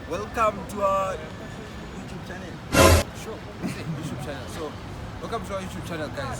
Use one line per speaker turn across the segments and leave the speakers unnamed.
Welcome to our YouTube channel.
Sure, YouTube channel. So, welcome to our YouTube channel, guys.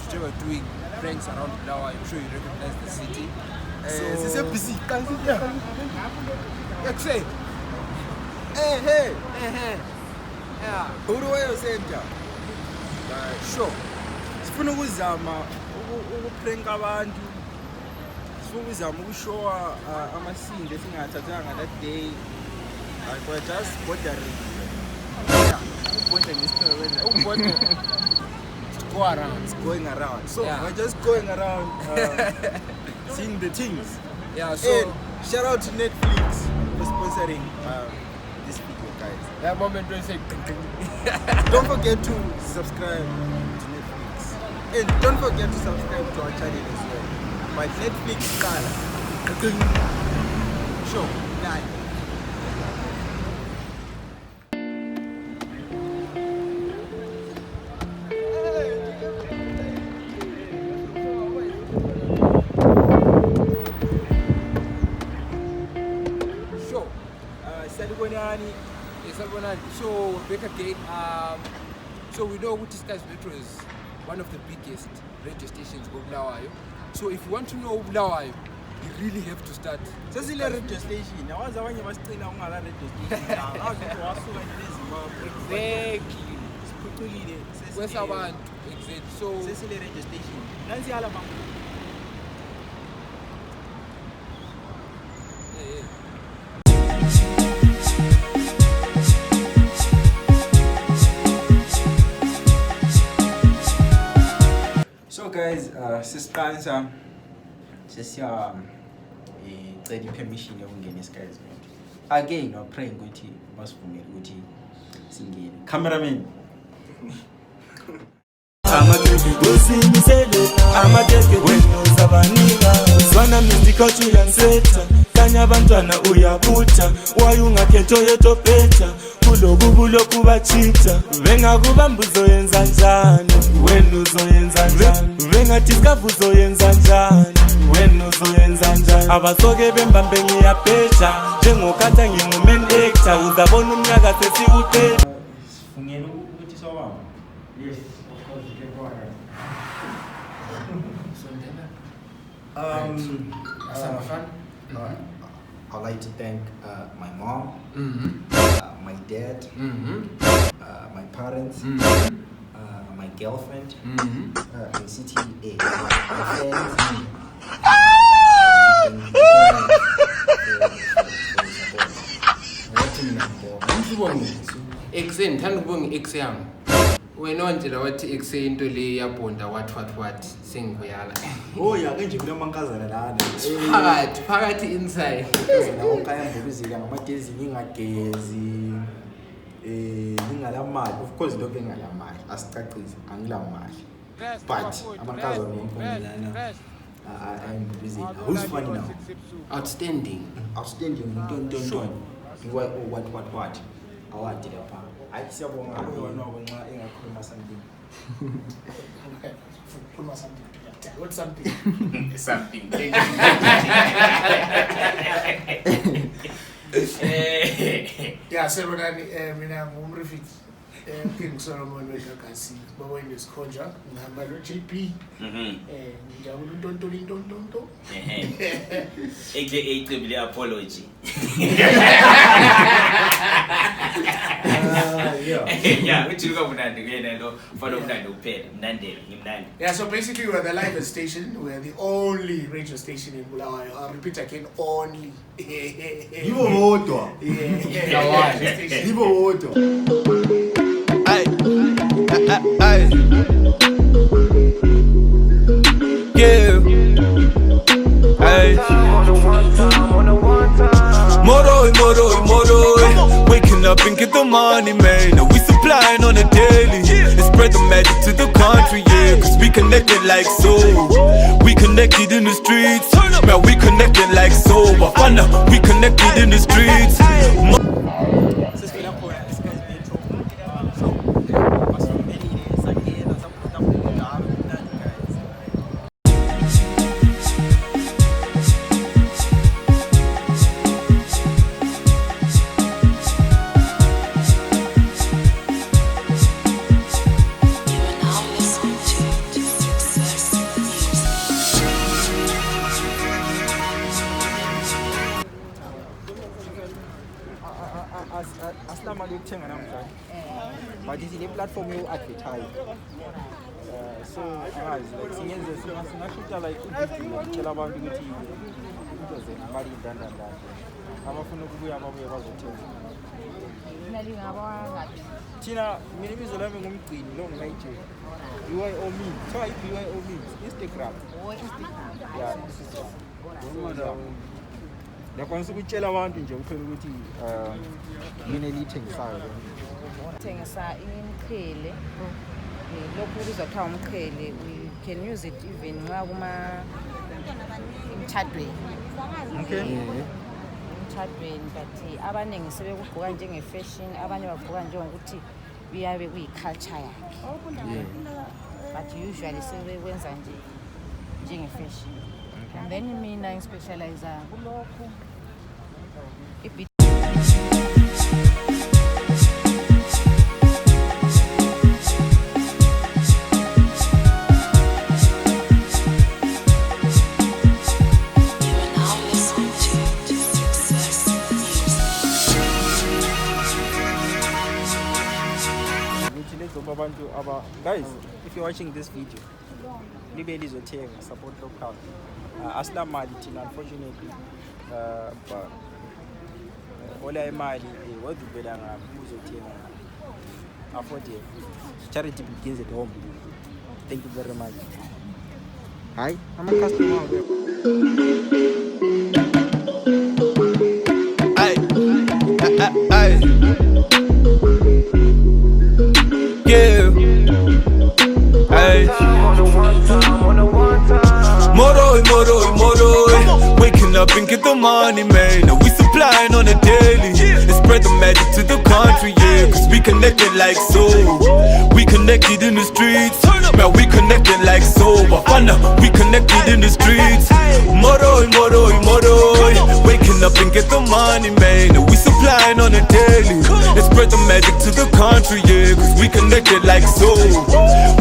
Today we're doing pranks around Bulawayo. I'm sure you recognize the city.
So, busy. Hey.
Yeah.
Bulawayo Center.
Sure.
Sifuna ukuzama ukuprank abantu. Sifuna ukuzama ukushowa amasinde esingathathanga that day. We're just bordering. Yeah.
It's
Going around. So
yeah.
we're just going around seeing the things.
Yeah, so
And shout out to Netflix for sponsoring this video, guys.
that moment when you say
Don't forget to subscribe to Netflix. And don't forget to subscribe to our channel as well. My Netflix color.
sure.
Done.
Sure.
Salibonani.
So we're back again. So we know Uti Skies Metro is one of the biggest radio stations of Bulawayo. So if you want to know Bulawayo, you really have to start.
Sesile radio station. Nawazi abanye basicina ungala radio station. Awazi ukuthi wasuka nje eZimbabwe.
Exactly.
Siphuculile.
Where's our exit? So
Sesile radio station. Nansi hala mama.
yeah.
So guys, sisiqalisa sesiya cela permission yokungena eSky's Metro. Again, we're praying ukuthi basivumele ukuthi singene. Cameraman.
amateke wenozabaninga zwana mizikothi uyanseta kanye abantwana uyabutha wayungakhetho yetopeta kulokubulo kubachitha bengakubamba uzoyenza njani wena uzoyenza njani bengadiscover uzoyenza njani wena uzoyenza njani abasoke bembambe ngiyabheja njengokhatha nginguman actor uzabona umnyaka sesiwuqeda
Sifungele ukuthi sawama. Yes, of course you can go ahead.
I'd like to thank my mom, my dad, my parents, my girlfriend, my CTA, my friends,
Exe ngithanda ukubonga exe yami. Wena wanjela wathi exe into le yabonda what sengiyala.
Oh yeah, kanje kunamankazana lana.
Phakathi inside.
Nawo kaya mbukuzila ngamadezi ngingagezi. Ngingalamali. Of course lokho engalamali. Asicacise angilamali. But amankazana ngomphumela I'm busy. Who's funny now?
Outstanding.
Don't. What? Awadi lapha. Hayi siyabonga wena nxa engakhuluma something.
What's something?
Something.
Yeah, so mina ngumrefit. King Solomon weshakasi baba indiskhonja ngihamba lo JP. Ngijabula untonto.
AKA triple apology. Yeah, which you go mnandi kuyena lo follow mnandi kuphela mnandela ngimnandi.
Yeah, so basically we're the livest station. We're the only radio station in Bulawayo. I'll repeat again, only.
Yibo bodwa.
Yeah.
Yibo bodwa.
Ay. Yeah. Ay. Moro. Waking up and get the money, man. We supplying on a daily. And spread the magic to the country, yeah. Cause we connected like so. We connected in the streets. Man, we connected like so. Bafana, we connected in the streets.
Sesifika khona eSky's Metro. So, basivumelile sagena saphuta umdlalo mnandi guys. mali yokuthenga namhlanje. But it's a platform you advertise. So angazi like singashuta like ukutshela abantu ukuthi into zemali indandandanda. Abafuna ukubuya babuye bazothenga.
Imali ngaba ngathi.
Thina mina ibizo lami ngumgcini lo ngayitshela. BYO means. So I BYO means Instagram.
Instagram.
Yeah, Instagram. Yakwanisa ukutshela abantu nje uphela ukuthi yini elithengisayo.
Thengisa imqhele. Lokhu kubizwa kuthiwa umqhele. We can use it even ngakuma imthadweni.
Okay.
Emthadweni but abaningi sebekugqoka njenge fashion, abanye bagqoka njengokuthi biyabe kuyiculture yakhe. But usually sebekwenza nje njenge fashion. And then mina ngispecialize kulokho.
Guys, if you're watching this video, libeli zothenga support local. Asla mali thina unfortunately but ola imali wadubela ngaphi uzothenga. Afford it. Charity begins at home. Thank you very much. Hi, I'm a customer.
Yeah. Hey. Moro. Waking up and get the money, man. Now we supplying on a daily. And spread the magic to the country, yeah. Cause we connected like so. We connected in the streets. Man, we connected like so. Bafana, we connected in the streets. Moro. Waking up and get the money, man. Now we supplying on a daily. And spread the magic to the country, yeah. Cause we connected like so.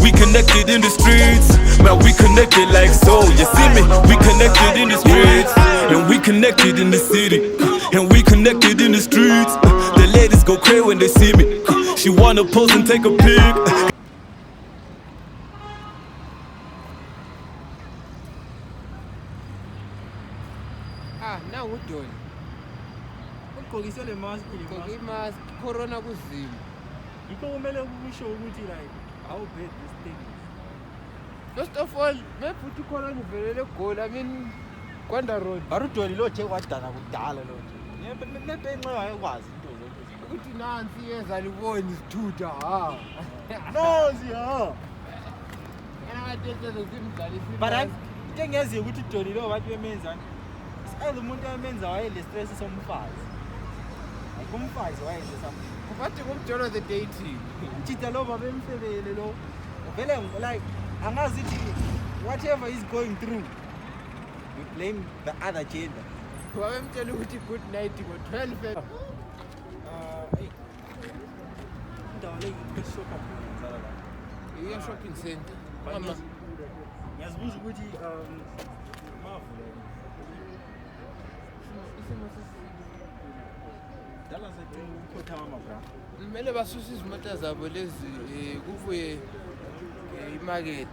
We connected in the streets. Man, we connected like so. You see me? We connected in the streets. And we connected in the city. And we connected in the streets. The ladies go crazy when they see me. She wanna pose and take a pic.
Now we're done.
Ugqokise le mask
Gqoke imask, corona kuzima.
yikho kumele ukusho ukuthi like how bad this thing is.
First of all, maybe corona ivelele egoli. I mean, Kwanda Road.
Barudoli lo je kwadana kudala lo nje. Nebenxe wayekwazi into zonke.
Ukuthi nansi yeza liboni isithutha ha.
No siya.
Angathetheza zimdlalisa.
But into engiyaziyo ukuthi udoli lo bathi bemenzani. Siqala umuntu omenza wayele stress somfazi. Akumfazi wayele something.
Kufathi kumjolo the dating.
Chita lo babemfebele lo. Vele like angazi whatever he's going through. We blame the other gender.
Wabemtshela ukuthi good night ngo-12.
Indawo le yishopha khona la.
Iya shopping center. Mama.
Ngiyazibuza ukuthi mavule. Dala zathi ukhotha mama bra.
Kumele basuse izimota zabo lezi kuvuye imarket.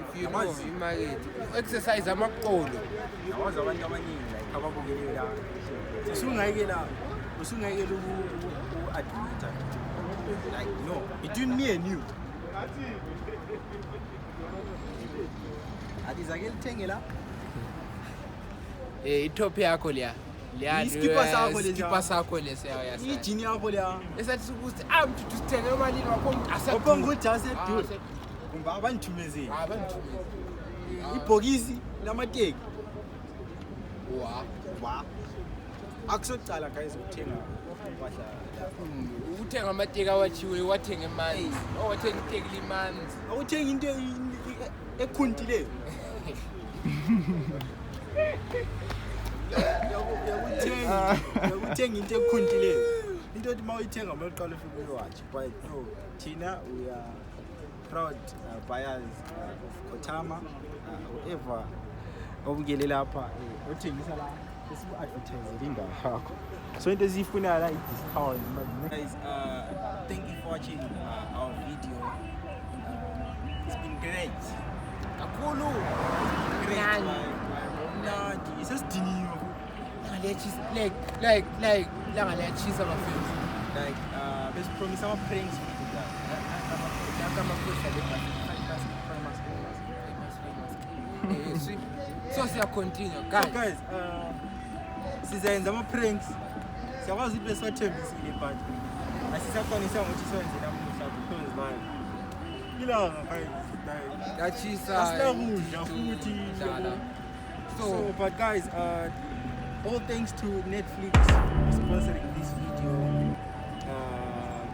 If you know imarket. Exercise amaqolo.
Yawazi abantu abaningi like ababukele la. Usungayekela uadmit. Like no, between me and you. Adizake lithenge la.
Itop yakho leya. Iskipa sakho lesiya yasa.
Ijini yakho la.
Esathi ukuthi mthu sithenge emalini wakho
Ophonga ukuthi aseduze. Kumba abanithumezeli.
Abanithumezeli.
Ibhokisi lamateki.
Wa.
Akusocala guys ukuthenga impahla la.
Ukuthenga amateki awachiwe wathenga emanzi. Wathenga iteki limanzi.
Awuthenga into ekhuntileyo. Yakuthenga into ekhuntileyo. Into ethi mawuyithenga mawuqala ufike uyiwatch. But no, thina we are proud buyers of Kotama, whoever obukele lapha othengisa la So into zifuna like discount. Guys, thank you for watching our video. It's been great. Kakulu. Great. It's just
like cheese on my face.
Like let's promise some pranks with that.
So continue,
So
guys.
guys, sizayenza ama-pranks siyakwazi ukuthi besiwathembisile but asisakwanisa ngokuthi siwenze namuhla because like ilanga guys
Yachisa.
asinakudla futhi so but guys all thanks to Netflix for sponsoring this video.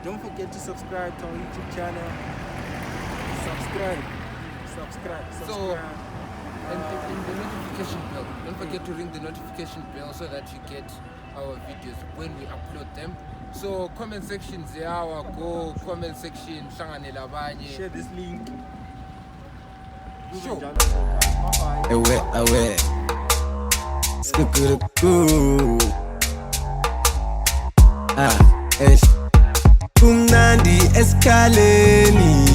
Don't forget to subscribe to our YouTube channel. Subscribe.
So, and the notification bell. Don't forget to ring the notification bell so that you get our videos when we upload them. So comment section ziyawa, go comment section, hlanganela abanye.
Share this link.
Sure.
Bye-bye.
Away. Skukuru. Kumnandi eskaleni.